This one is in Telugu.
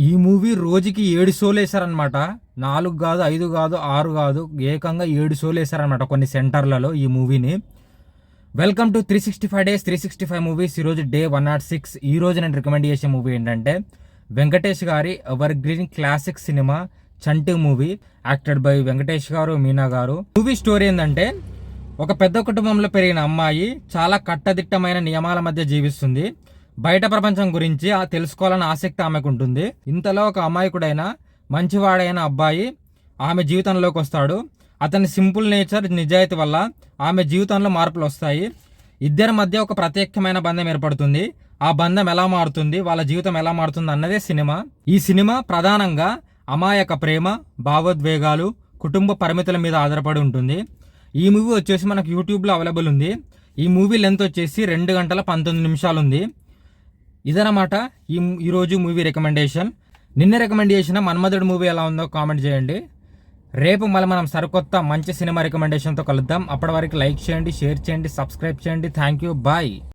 ఈ మూవీ రోజుకి 7 షోలు వేశారనమాట. 4 కాదు, 5 కాదు, 6 కాదు, ఏకంగా 7 షోలు వేశారనమాట కొన్ని సెంటర్లలో ఈ మూవీని. Welcome to 365 days 365 movies. ఈరోజు డే 106. ఈ రోజు నేను రికమెండ్ చేసే మూవీ ఏంటంటే వెంకటేష్ గారి ever green classic cinema Chanti movie, acted by Venkatesh గారు, మీనా గారు. మూవీ స్టోరీ ఏంటంటే ఒక పెద్ద కుటుంబంలో పెరిగిన అమ్మాయి చాలా కట్టదిట్టమైన నియమాల మధ్య జీవిస్తుంది. బయట ప్రపంచం గురించి తెలుసుకోవాలని ఆసక్తి ఆమెకు ఉంటుంది. ఇంతలో ఒక అమాయకుడైన మంచివాడైన అబ్బాయి ఆమె జీవితంలోకి వస్తాడు. అతని సింపుల్ నేచర్, నిజాయితీ వల్ల ఆమె జీవితంలో మార్పులు వస్తాయి. ఇద్దరి మధ్య ఒక ప్రత్యేకమైన బంధం ఏర్పడుతుంది. ఆ బంధం ఎలా మారుతుంది, వాళ్ళ జీవితం ఎలా మారుతుంది అన్నదే సినిమా. ఈ సినిమా ప్రధానంగా అమాయక ప్రేమ, భావోద్వేగాలు, కుటుంబ పరిమితుల మీద ఆధారపడి ఉంటుంది. ఈ మూవీ వచ్చేసి మనకు యూట్యూబ్లో అవైలబుల్ ఉంది. ఈ మూవీ లెంత్ వచ్చేసి 2 గంటల 19 నిమిషాలు ఉంది. ఇదనమాట ఈరోజు మూవీ రికమెండేషన్. నిన్న రికమెండ్ చేసిన మన్మధుడు మూవీ ఎలా ఉందో కామెంట్ చేయండి. రేపు మళ్ళీ మనం సరికొత్త మంచి సినిమా రికమెండేషన్తో కలుద్దాం. అప్పటి వరకు లైక్ చేయండి, షేర్ చేయండి, సబ్స్క్రైబ్ చేయండి. Thank you, bye.